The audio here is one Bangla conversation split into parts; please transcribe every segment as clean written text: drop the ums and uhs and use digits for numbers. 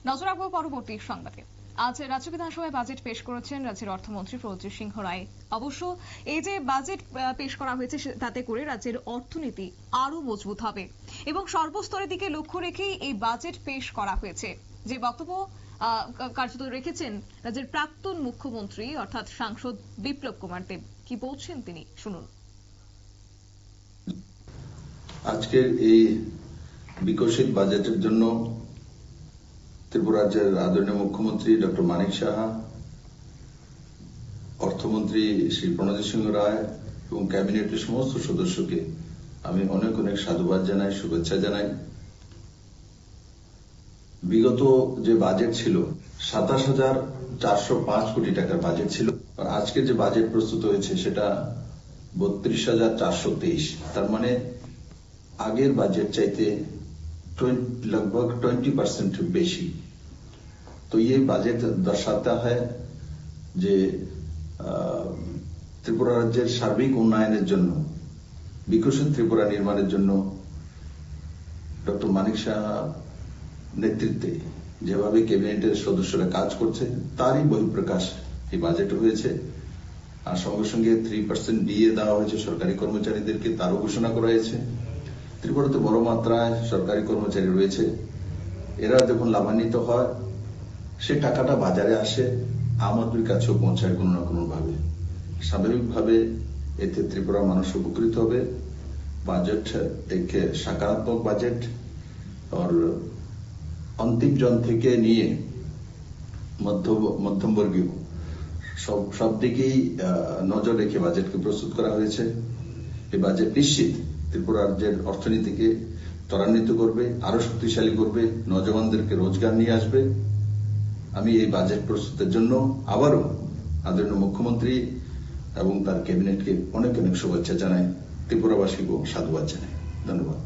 নজর রাখবো পরবর্তী সংবাদে। আজ রাজ্য বিধানসভায় বাজেট পেশ করেছেন রাজ্যের অর্থমন্ত্রী প্রদ্যুৎ সিংহ রায়। অবশ্য এই যে বাজেট পেশ করা হয়েছে তাতে করে রাজ্যের অর্থনীতি আরো মজবুত হবে এবং সর্বস্তরের দিকে লক্ষ্য রেখেই এই বাজেট পেশ করা হয়েছে। যে বক্তব্য কার্যত রেখেছেন রাজ্যের প্রাক্তন মুখ্যমন্ত্রী অর্থাৎ সাংসদ বিপ্লব কুমার দেব, কি বলছেন তিনি শুনুন। আজকের এই বিকশিত বাজেটের জন্য ত্রিপুরা রাজ্যের আদরণীয় মুখ্যমন্ত্রী ডক্টর মানিক সাহা, অর্থমন্ত্রী শ্রী প্রণজিৎ সিংহ রায় এবং ক্যাবিনেটের সমস্ত সদস্যকে আমি অনেক অনেক সাধুবাদ জানাই, শুভেচ্ছা জানাই। বিগত যে বাজেট ছিল 27,405 কোটি টাকার বাজেট ছিল, আর আজকে যে বাজেট প্রস্তুত হয়েছে সেটা 32,423। তার মানে আগের বাজেট চাইতে लगभग 20% বেশি। तो ये बजट दर्शाता है যে ত্রিপুরা রাজ্যের সার্বিক উন্নয়নের জন্য, বিকশিত ত্রিপুরা নির্মাণের জন্য ডক্টর মানিক সাহা নেতৃত্বে যেভাবে ক্যাবিনেটের সদস্যরা কাজ করছে তারই বহিঃপ্রকাশ এই বাজেট হয়েছে। আর সঙ্গে সঙ্গে 3% ডিএ দেওয়া হয়েছে সরকারি কর্মচারীদেরকে, তারও ঘোষণা করা হয়েছে। ত্রিপুরাতে বড় মাত্রায় সরকারি কর্মচারী রয়েছে, এরা যখন লাভান্বিত হয় সে টাকাটা বাজারে আসে, আমাদের কাছেও পৌঁছায় কোনো না কোনো ভাবে। স্বাভাবিকভাবে এতে ত্রিপুরার মানুষ উপকৃত হবে। বাজেট এক সকারাত্মক বাজেট, আর অন্তিম জন থেকে নিয়ে মধ্যমবর্গীয় সব দিকেই নজর রেখে বাজেটকে প্রস্তুত করা হয়েছে। এই বাজেট নিশ্চিত ত্রিপুরা রাজ্যের অর্থনীতিকে ত্বরান্বিত করবে, আরো শক্তিশালী করবে, নজওয়ানদেরকে রোজগার নিয়ে আসবে। আমি এই বাজেট প্রস্তুতের জন্য আবারও আদরণীয় মুখ্যমন্ত্রী এবং তার ক্যাবিনেটকে অনেক অনেক শুভেচ্ছা জানাই, ত্রিপুরাবাসীকেও সাধুবাদ জানাই। ধন্যবাদ।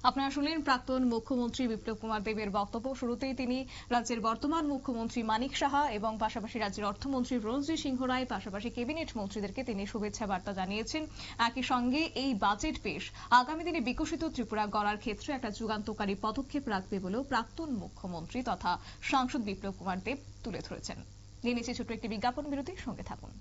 আপনারা শুনলেন প্রাক্তন মুখ্যমন্ত্রী বিপ্লব কুমার দেবের বক্তব্য। শুরুতেই তিনি রাজ্যের বর্তমান মুখ্যমন্ত্রী মানিক সাহা এবং পাশাপাশি রাজ্যের অর্থমন্ত্রী প্রণজিৎ সিংহ রায়, পাশাপাশি ক্যাবিনেট মন্ত্রীদেরকে তিনি শুভেচ্ছা বার্তা জানিয়েছেন। একই সঙ্গে এই বাজেট পেশ আগামী দিনে বিকশিত ত্রিপুরা গড়ার ক্ষেত্রে একটা যুগান্তকারী পদক্ষেপ রাখবে বলেও প্রাক্তন মুখ্যমন্ত্রী তথা সাংসদ বিপ্লব কুমার দেব তুলে ধরেছেন। নিয়ে নিচ্ছে ছোট্ট একটি বিজ্ঞাপন বিরতি, সঙ্গে থাকুন।